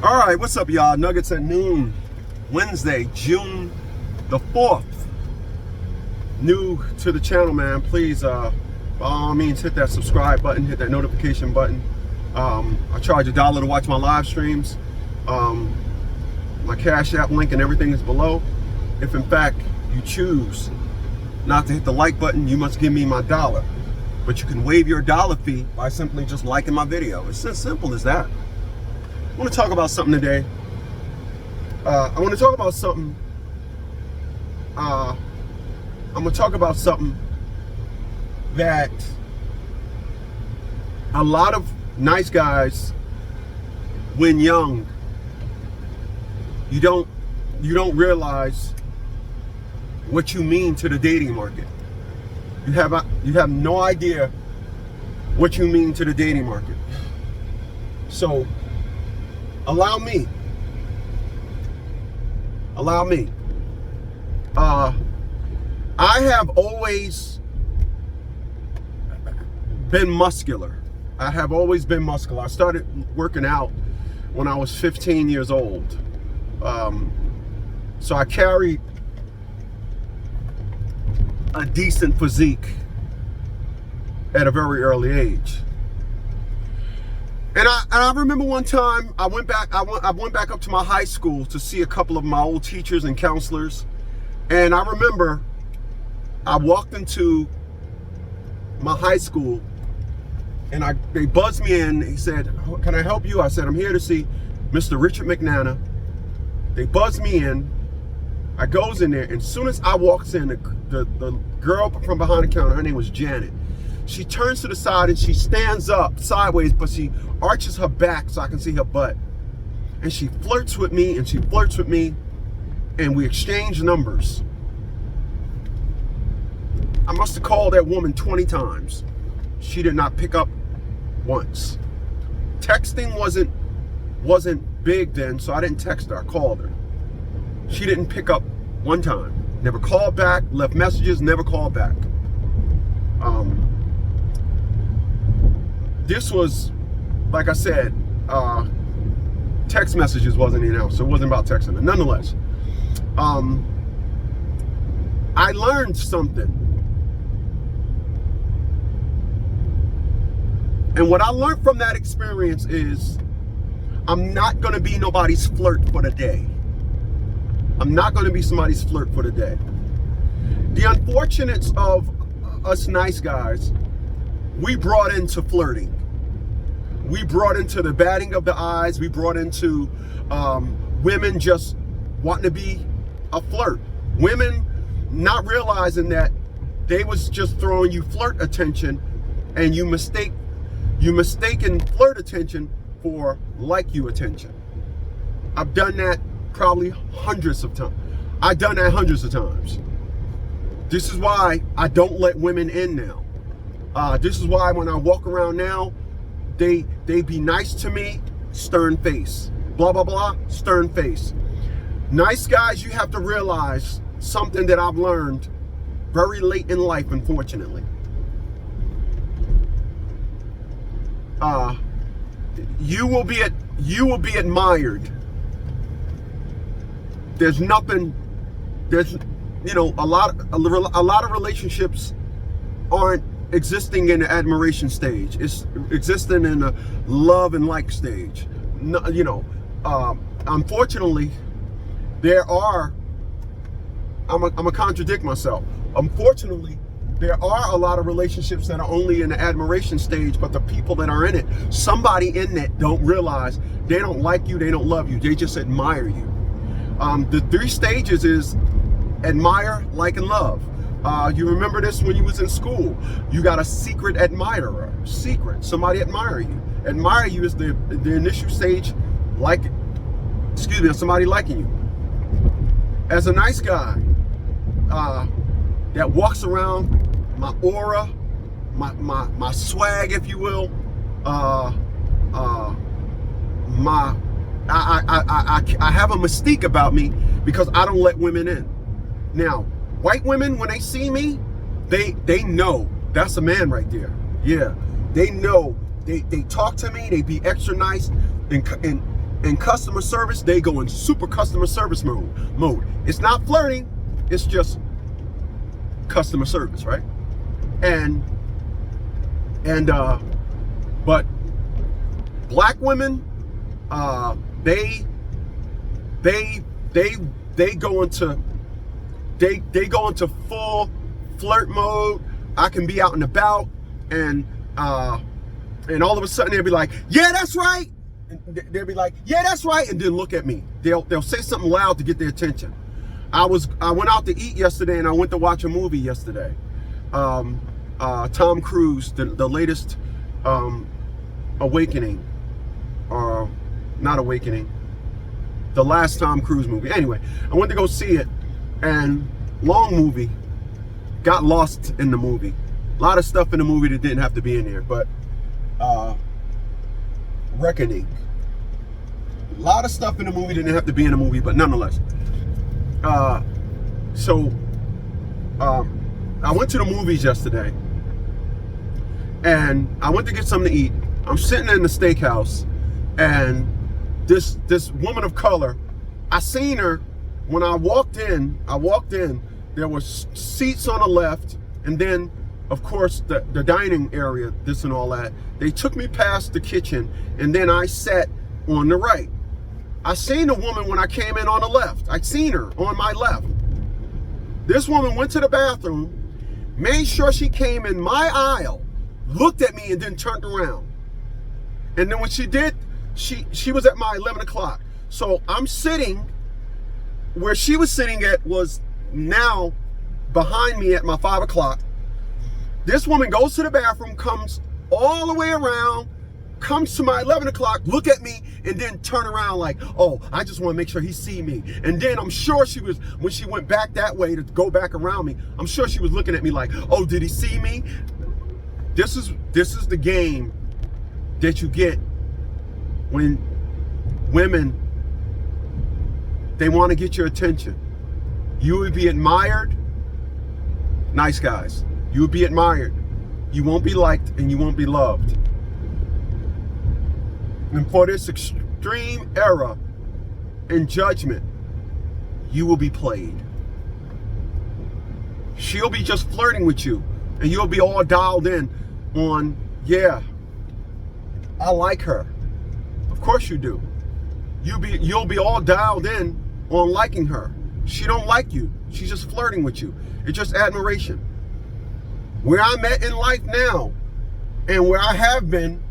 All right, what's up, y'all? Nuggets at Noon, Wednesday, June the 4th. New to the channel, man. Please, by all means, hit that subscribe button, hit that notification button. I charge $1 to watch my live streams. My Cash App link and everything is below. If in fact you choose not to hit the like button, you must give me my $1. But you can waive your $1 fee by simply just liking my video. It's as simple as that. I want to talk about something today. I'm going to talk about something that a lot of nice guys, when young, you don't realize what you mean to the dating market. You have no idea what you mean to the dating market. So allow me. I have always been muscular. I started working out when I was 15 years old. So I carried a decent physique at a very early age. And I remember one time I went back up to my high school to see a couple of my old teachers and counselors. And I remember I walked into my high school and they buzzed me in. He said, "Can I help you?" I said, "I'm here to see Mr. Richard McNana." They buzzed me in. I goes in there, and as soon as I walks in, the girl from behind the counter, her name was Janet. She turns to the side and she stands up sideways, but she arches her back so I can see her butt. And she flirts with me, and we exchange numbers. I must have called that woman 20 times. She did not pick up once. Texting wasn't big then, so I didn't text her, I called her. She didn't pick up one time. Never called back, left messages, never called back. This was, like I said, text messages wasn't enough, so it wasn't about texting. And nonetheless, I learned something. And what I learned from that experience is I'm not going to be nobody's flirt for the day. I'm not going to be somebody's flirt for the day. The unfortunates of us nice guys, we brought into flirting. We brought into the batting of the eyes. We brought into women just wanting to be a flirt. Women not realizing that they was just throwing you flirt attention, and you mistaken flirt attention for like you attention. I've done that probably hundreds of times. I've done that hundreds of times. This is why I don't let women in now. This is why when I walk around now, they be nice to me, stern face. Blah, blah, blah, stern face. Nice guys, you have to realize something that I've learned very late in life, unfortunately. You will be admired. There's a lot of relationships aren't existing in the admiration stage. It's existing in the love and like stage. Unfortunately, I'm gonna contradict myself. Unfortunately, there are a lot of relationships that are only in the admiration stage, but the people that are in it, somebody in it don't realize they don't like you, they don't love you, they just admire you. The 3 stages is admire, like, and love. You remember this when you was in school. You got a secret admirer. Somebody admire you. Admire you is the initial stage, somebody liking you. As a nice guy that walks around, my aura, my swag, if you will, I have a mystique about me because I don't let women in. Now, white women, when they see me, they know that's a man right there. Yeah, they know. They talk to me. They be extra nice, and in customer service, they go in super customer service mode. It's not flirting, it's just customer service, right? But black women, they go into full flirt mode. I can be out and about, and all of a sudden they'll be like, yeah, that's right. And they'll be like, yeah, that's right, and then look at me. They'll say something loud to get their attention. I went out to eat yesterday, and I went to watch a movie yesterday. Tom Cruise, the latest Awakening, or not Awakening, the last Tom Cruise movie. Anyway, I went to go see it, and long movie, got lost in the movie. A lot of stuff in the movie that didn't have to be in there, but Reckoning. A lot of stuff in the movie didn't have to be in the movie, but nonetheless. So I went to the movies yesterday, and I went to get something to eat. I'm sitting in the steakhouse, and this woman of color, I seen her when I walked in. There were seats on the left, and then of course the dining area, this and all that. They took me past the kitchen, and then I sat on the right. I seen the woman when I came in on the left. I seen her on my left. This woman went to the bathroom, made sure she came in my aisle, looked at me, and then turned around. And then when she did, she was at my 11 o'clock. So I'm sitting where she was sitting at, was now behind me at my 5 o'clock. This woman goes to the bathroom, comes all the way around, comes to my 11 o'clock, look at me, and then turn around like, oh, I just want to make sure he see me. And then I'm sure she was, when she went back that way to go back around me, I'm sure she was looking at me like, oh, did he see me? This is the game that you get when women, they want to get your attention. You would be admired. Nice guys. You would be admired. You won't be liked, and you won't be loved. And for this extreme error in judgment, you will be played. She'll be just flirting with you, and you'll be all dialed in on, yeah, I like her. Of course you do. You'll be all dialed in on liking her. She don't like you. She's just flirting with you. It's just admiration. Where I'm at in life now, and where I have been,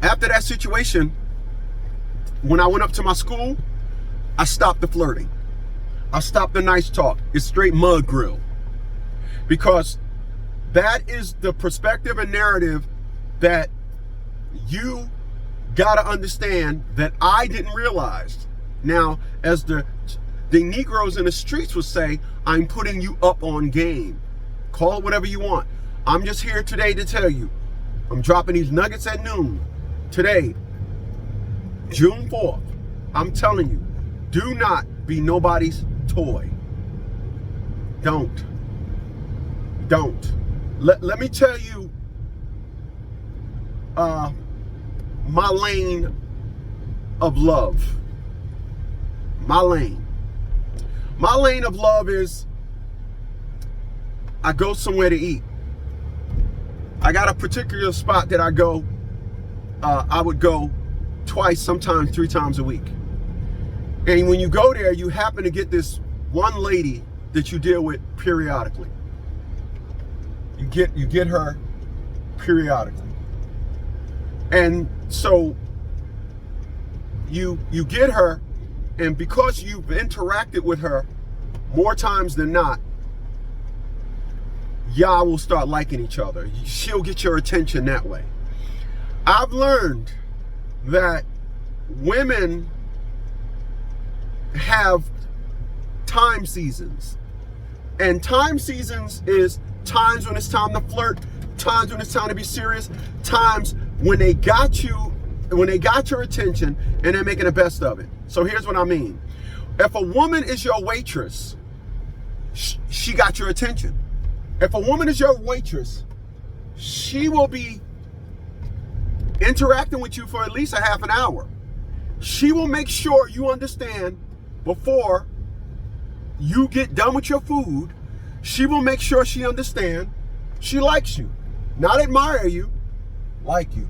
after that situation, when I went up to my school, I stopped the flirting. I stopped the nice talk. It's straight mud grill. Because that is the perspective and narrative that you gotta understand that I didn't realize. Now, as the Negroes in the streets would say, I'm putting you up on game. Call it whatever you want. I'm just here today to tell you, I'm dropping these nuggets at noon. Today, June 4th, I'm telling you, do not be nobody's toy. Don't. Let me tell you my lane of love. My lane of love is I go somewhere to eat. I got a particular spot that I go. I would go twice, sometimes 3 times a week. And when you go there, you happen to get this one lady that you deal with periodically. You get her periodically. And so you get her, and because you've interacted with her more times than not, y'all will start liking each other. She'll get your attention that way. I've learned that women have time seasons. And time seasons is times when it's time to flirt, times when it's time to be serious, times when they got your attention and they're making the best of it. So here's what I mean. If a woman is your waitress, she got your attention. If a woman is your waitress, she will be interacting with you for at least a half an hour. She will make sure you understand before you get done with your food. She will make sure she understands she likes you. Not admire you, like you.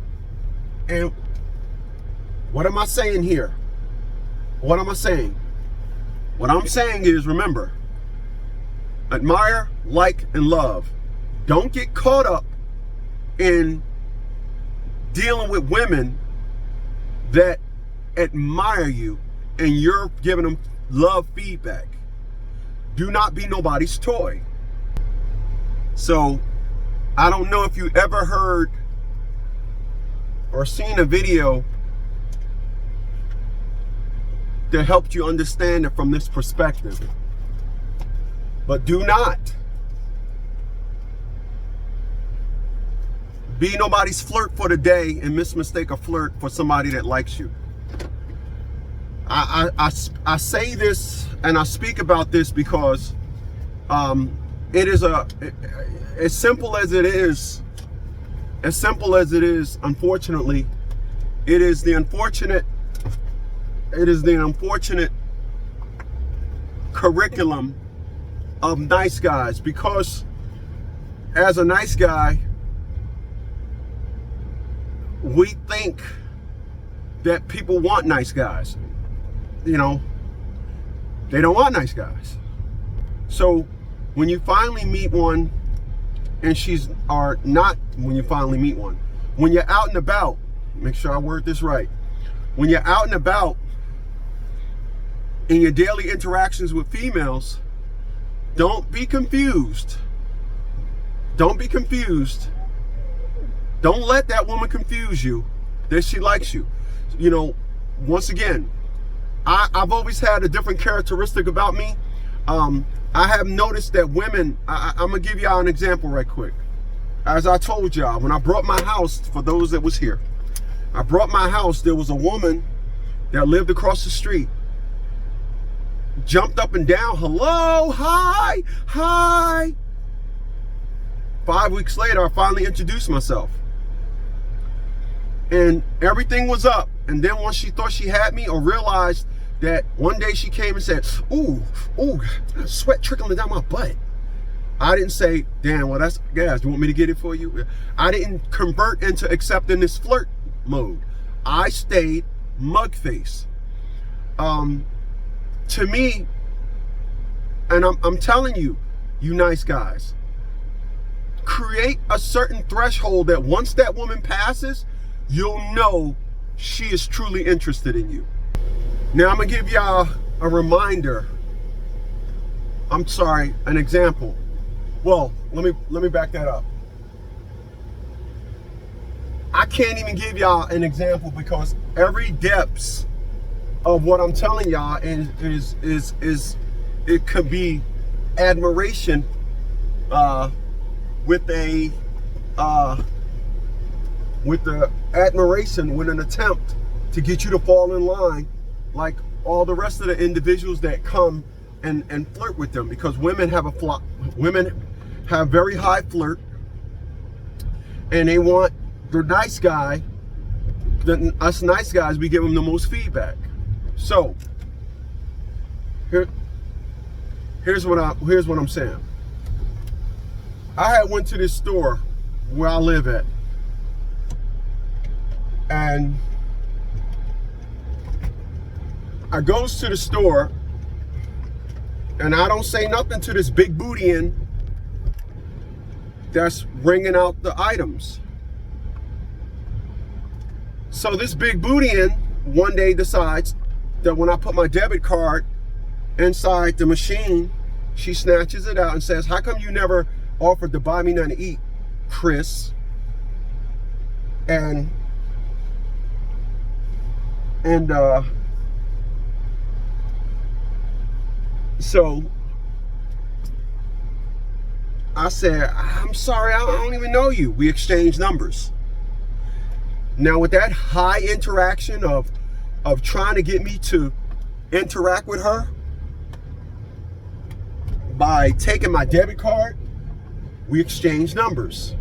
And what am I saying here? What am I saying? What I'm saying is, remember, admire, like, and love. Don't get caught up in dealing with women that admire you and you're giving them love feedback. Do not be nobody's toy. So, I don't know if you ever heard or seen a video that helped you understand it from this perspective. But do not be nobody's flirt for the day and mistake a flirt for somebody that likes you. I say this and I speak about this because it is as simple as it is, unfortunately, it is the unfortunate curriculum of nice guys, because as a nice guy, we think that people want nice guys. You know, they don't want nice guys. So when you finally meet one, and when you finally meet one, when you're out and about, make sure I word this right. When you're out and about in your daily interactions with females, don't be confused. Don't be confused. Don't let that woman confuse you that she likes you. You know, once again, I've always had a different characteristic about me. I have noticed that women, I'm gonna give y'all an example right quick. As I told y'all, when I brought my house, for those that was here, I brought my house, there was a woman that lived across the street. Jumped up and down, hello, hi, hi. 5 weeks later, I finally introduced myself. And everything was up. And then once she thought she had me, or realized that one day she came and said, ooh, sweat trickling down my butt. I didn't say, damn, well, that's gas. Do you want me to get it for you? I didn't convert into accepting this flirt mode. I stayed mug face. To me, and I'm telling you, you nice guys, create a certain threshold that once that woman passes, you'll know she is truly interested in you. Now I'm gonna give y'all a reminder. I'm sorry, an example. Well, let me back that up. I can't even give y'all an example because every depths of what I'm telling y'all is it could be admiration with the admiration with an attempt to get you to fall in line like all the rest of the individuals that come and flirt with them, because women have very high flirt and they want the nice guy. Us nice guys, we give them the most feedback. So here's what I'm saying. I had went to this store where I live at, and I goes to the store and I don't say nothing to this big bootian that's ringing out the items. So this big bootian one day decides that when I put my debit card inside the machine, she snatches it out and says, how come you never offered to buy me nothing to eat, Chris? And so I said, I'm sorry, I don't even know you. We exchanged numbers. Now with that high interaction of trying to get me to interact with her by taking my debit card, we exchanged numbers.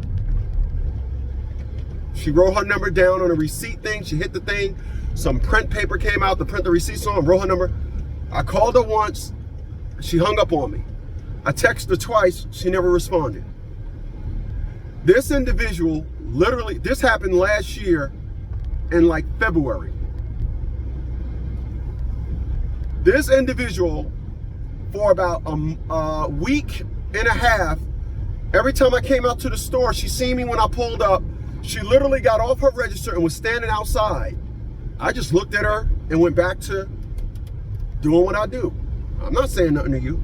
She wrote her number down on a receipt thing. She hit the thing. Some print paper came out to print the receipts on, wrote her number. I called her once, she hung up on me. I texted her twice, she never responded. This individual, literally, this happened last year in like February. This individual, for about a week and a half, every time I came out to the store, she seen me when I pulled up. She literally got off her register and was standing outside. I just looked at her and went back to doing what I do. I'm not saying nothing to you.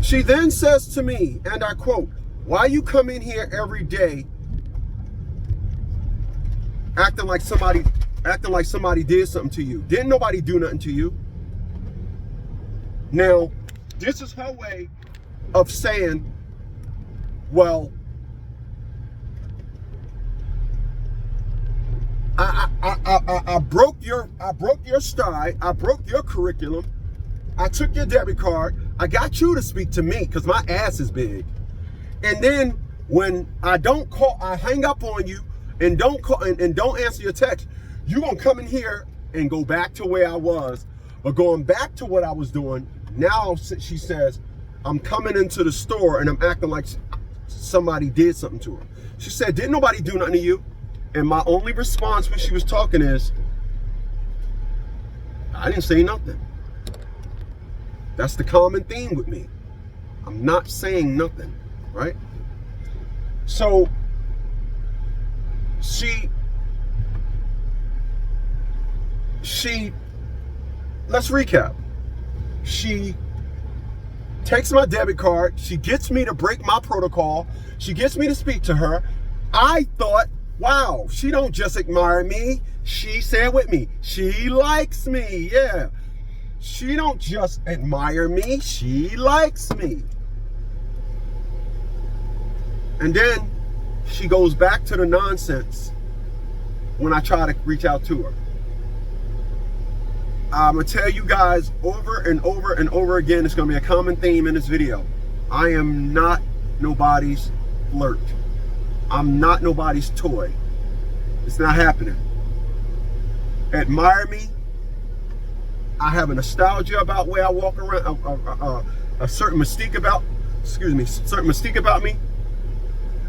She then says to me, and I quote, "Why you come in here every day acting like somebody did something to you? Didn't nobody do nothing to you?" Now, this is her way of saying, well, I broke your stride, I broke your curriculum, I took your debit card, I got you to speak to me because my ass is big. And then when I don't call, I hang up on you and don't call and don't answer your text, you gonna come in here and go back to where I was, or going back to what I was doing. Now she says, I'm coming into the store and I'm acting like somebody did something to her. She said, didn't nobody do nothing to you? And my only response when she was talking is, I didn't say nothing. That's the common theme with me. I'm not saying nothing, right? So let's recap. She takes my debit card. She gets me to break my protocol. She gets me to speak to her. I thought, wow, she don't just admire me. She said with me, she likes me, yeah. She don't just admire me, she likes me. And then she goes back to the nonsense when I try to reach out to her. I'm gonna tell you guys over and over and over again, it's gonna be a common theme in this video. I am not nobody's flirt. I'm not nobody's toy. It's not happening. Admire me. I have a nostalgia about where I walk around, a certain mystique about, certain mystique about me.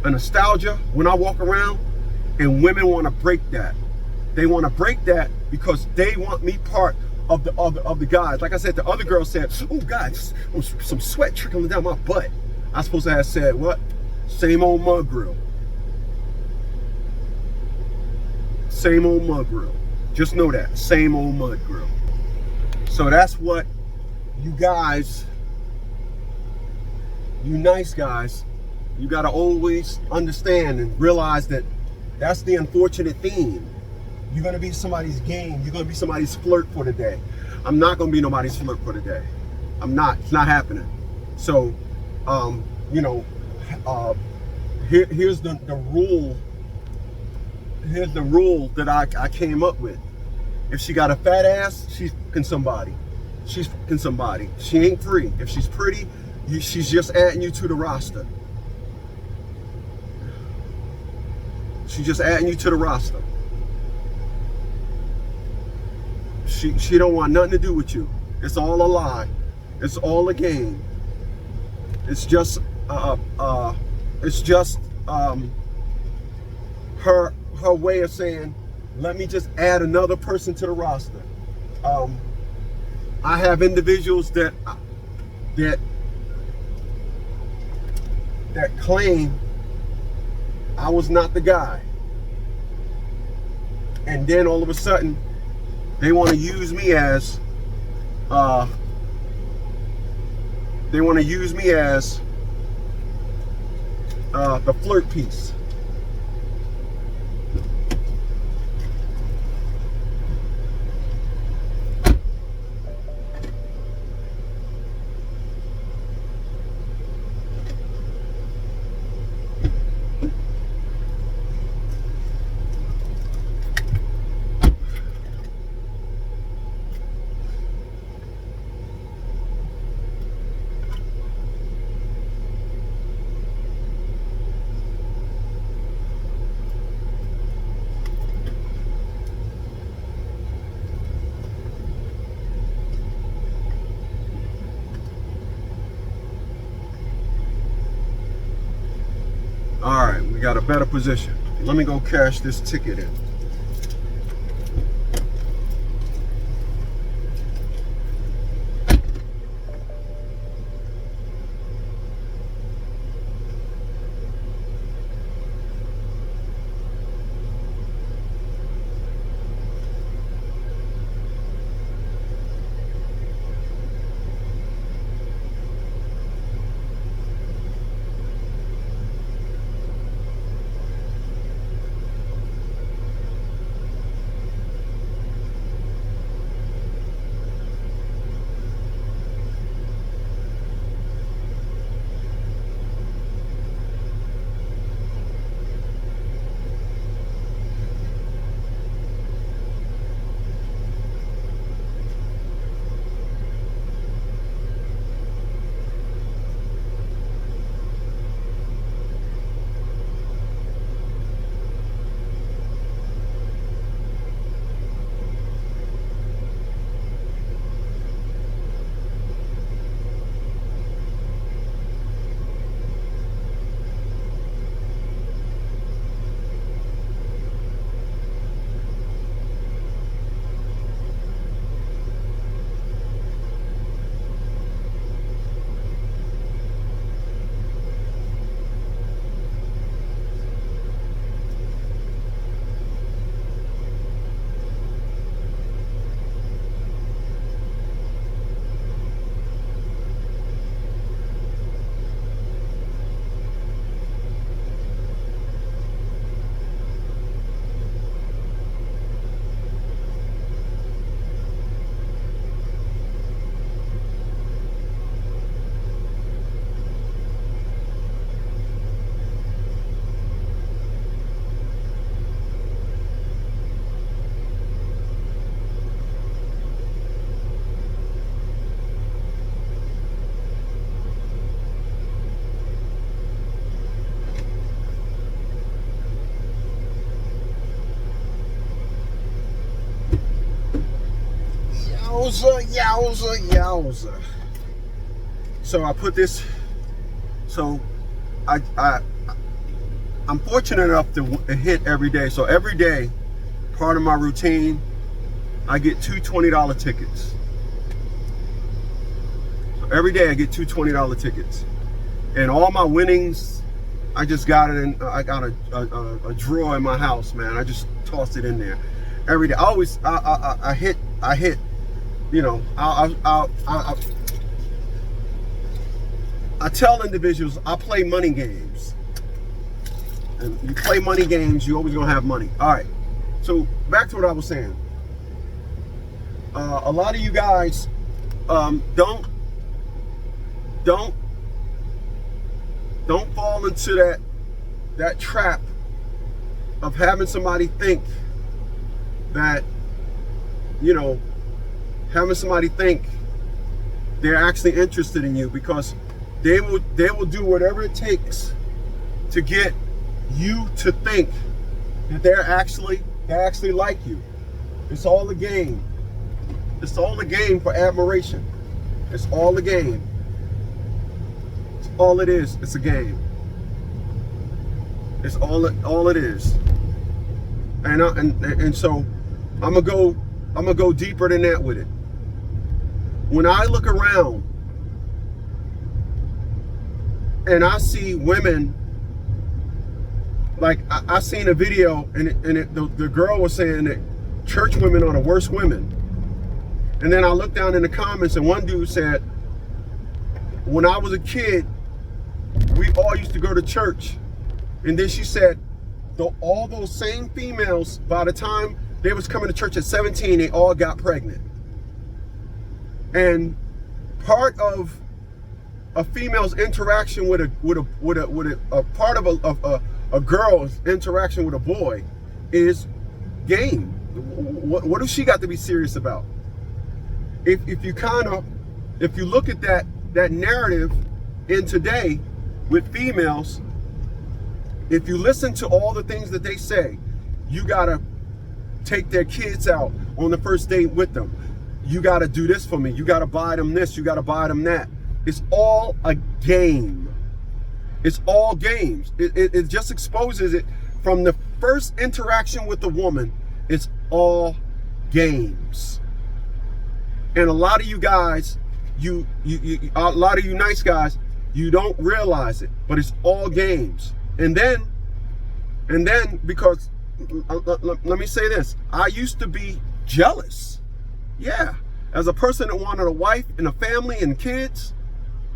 A nostalgia when I walk around, and women want to break that. They want to break that because they want me part of the guys. Like I said, the other girl said, "Oh, guys, some sweat trickling down my butt." I was supposed to have said, "What? Same old mud grill. Same old mud grill." Just know that, same old mud grill. So that's what you guys, you nice guys, you gotta always understand and realize that that's the unfortunate theme. You're gonna be somebody's game. You're gonna be somebody's flirt for the day. I'm not gonna be nobody's flirt for the day. I'm not. It's not happening. So, here's the rule. Here's the rule that I came up with. If she got a fat ass, she's fucking somebody. She's fucking somebody. She ain't free. If she's pretty, she's just adding you to the roster. She's just adding you to the roster. She don't want nothing to do with you. It's all a lie. It's all a game. It's just her way of saying, let me just add another person to the roster. I have individuals that claim I was not the guy, and then all of a sudden they want to use me as the flirt piece. a better position. Let me go cash this ticket in. Yowza. So I put this, so I'm fortunate enough to hit every day. So every day, part of my routine, I get two $20 tickets. So every day I get two $20 tickets. And all my winnings, I just got it in, I got a drawer in my house, man. I just tossed it in there. Every day, I hit, you know, I tell individuals I play money games. And you play money games, you always gonna have money. All right, so back to what I was saying. A lot of you guys don't fall into that trap of having somebody think that, you know, having somebody think they're actually interested in you, because they will do whatever it takes to get you to think that they actually like you. It's all a game. It's all a game for admiration. It's all a game. It's all it is. It's a game. It's all it is. And so I'm gonna go deeper than that with it. When I look around and I see women, like I seen a video and the girl was saying that church women are the worst women. And then I looked down in the comments and one dude said, when I was a kid, we all used to go to church. And then she said, all those same females, by the time they was coming to church at 17, they all got pregnant. And part of a female's interaction with a part of a girl's interaction with a boy is game. What does she got to be serious about? If you look at that narrative in today with females, if you listen to all the things that they say, you gotta take their kids out on the first date with them. You gotta do this for me. You gotta buy them this. You gotta buy them that. It's all a game. It's all games. It just exposes it from the first interaction with the woman. It's all games. And a lot of you guys, a lot of you nice guys, you don't realize it, but it's all games. And then because let me say this, I used to be jealous. Yeah, as a person that wanted a wife and a family and kids,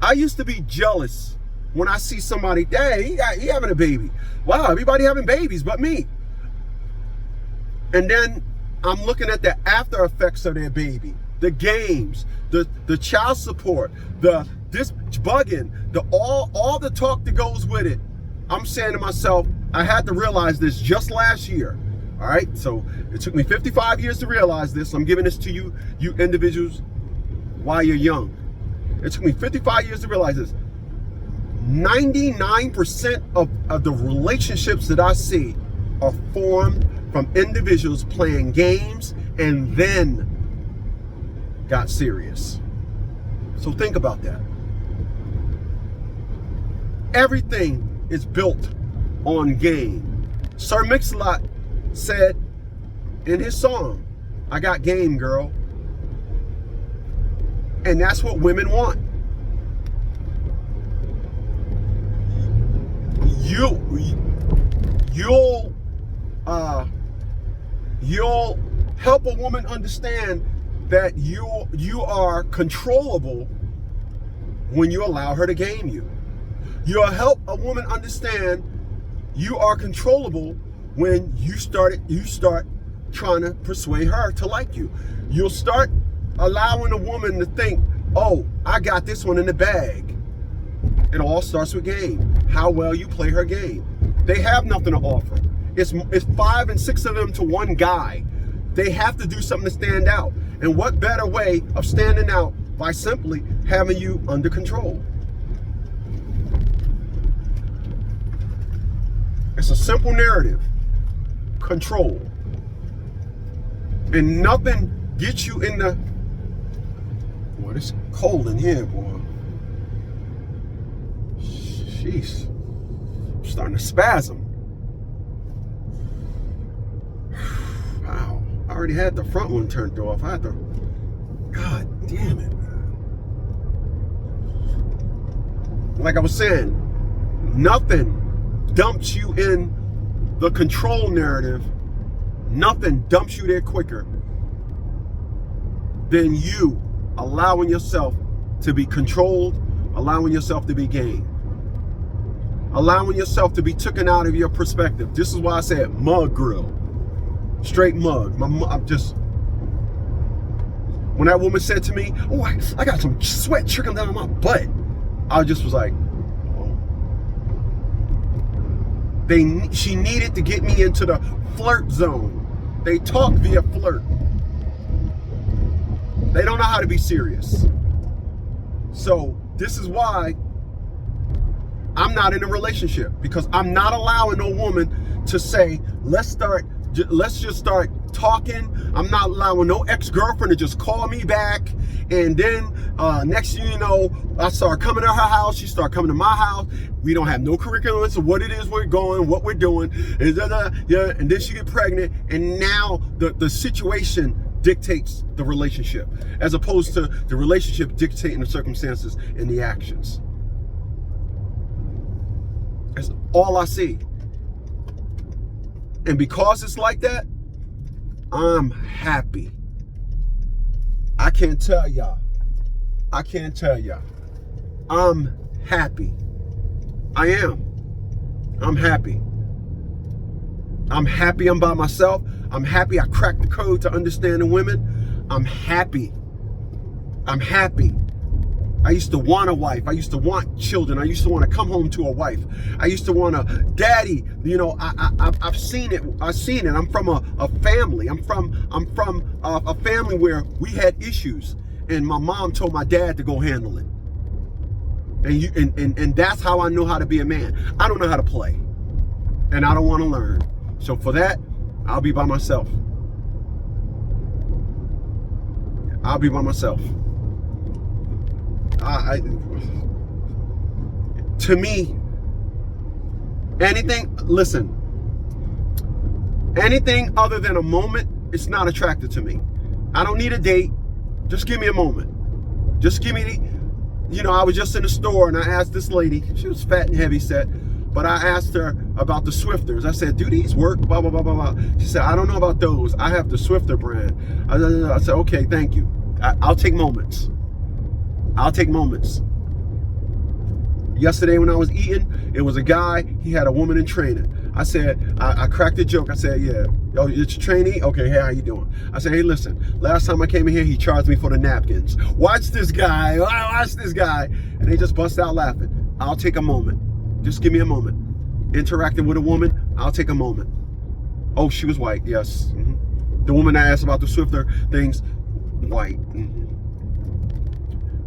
I used to be jealous when I see somebody, hey, he having a baby. Wow, everybody having babies but me. And then I'm looking at the after effects of their baby, the games, the child support, this bugging, all the talk that goes with it. I'm saying to myself, I had to realize this just last year. All right, so it took me 55 years to realize this. I'm giving this to you individuals while you're young. It took me 55 years to realize this. 99% of the relationships that I see are formed from individuals playing games and then got serious. So think about that. Everything is built on game. Sir Mix-a-Lot said in his song, I got game, girl. And that's what women want. You'll help a woman understand that you are controllable when you allow her to game you. You'll help a woman understand you are controllable when you start trying to persuade her to like you. You'll start allowing a woman to think, oh, I got this one in the bag. It all starts with game. How well you play her game. They have nothing to offer. It's 5 and 6 of them to one guy. They have to do something to stand out. And what better way of standing out by simply having you under control? It's a simple narrative. Control. And nothing gets you in the... Boy, it's cold in here, boy. Jeez. I'm starting to spasm. Wow. I already had the front one turned off. I had to... God damn it. Like I was saying, nothing dumps you in the control narrative. Nothing dumps you there quicker than you allowing yourself to be controlled, allowing yourself to be gamed, allowing yourself to be taken out of your perspective. This is why I said mug grill, straight mug. I'm just, when that woman said to me, oh, I got some sweat trickling down my butt, I just was like, she needed to get me into the flirt zone. They talk via flirt. They don't know how to be serious. So this is why I'm not in a relationship, because I'm not allowing no woman to say, let's just start talking. I'm not allowing no ex-girlfriend to just call me back, and then next thing you know, I start coming to her house, she start coming to my house. We don't have no curriculum as to what it is we're going, what we're doing, and then she get pregnant, and now the situation dictates the relationship, as opposed to the relationship dictating the circumstances and the actions. That's all I see. And because it's like that, I'm happy. I can't tell y'all. I'm happy. I am. I'm happy. I'm happy I'm by myself. I'm happy I cracked the code to understanding women. I'm happy. I'm happy. I used to want a wife. I used to want children. I used to want to come home to a wife. I used to want a daddy. You know, I've seen it. I've seen it. I'm from a family. I'm from a family where we had issues, and my mom told my dad to go handle it. And that's how I know how to be a man. I don't know how to play, and I don't want to learn. So for that, I'll be by myself. I'll be by myself. To me, Anything, listen, anything other than a moment, it's not attractive to me. I don't need a date. Just give me a moment. Just give me, I was just in the store and I asked this lady, she was fat and heavy set, but I asked her about the Swifters. I said, do these work? Blah, blah, blah, blah, blah. She said, I don't know about those. I have the Swifter brand. I said, okay, thank you. I'll take moments. I'll take moments. Yesterday when I was eating, it was a guy, he had a woman in training. I said, I cracked a joke. I said, yeah, oh, it's your trainee? Okay, hey, how you doing? I said, hey, listen, last time I came in here, he charged me for the napkins. Watch this guy, watch this guy. And they just bust out laughing. I'll take a moment. Just give me a moment. Interacting with a woman, I'll take a moment. Oh, she was white, yes. The woman I asked about the Swifter things, white.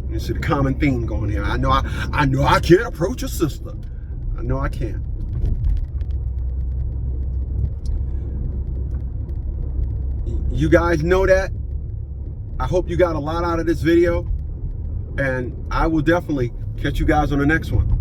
You see the common theme going here. I know I can't approach a sister. I know I can't. You guys know that. I hope you got a lot out of this video, and I will definitely catch you guys on the next one.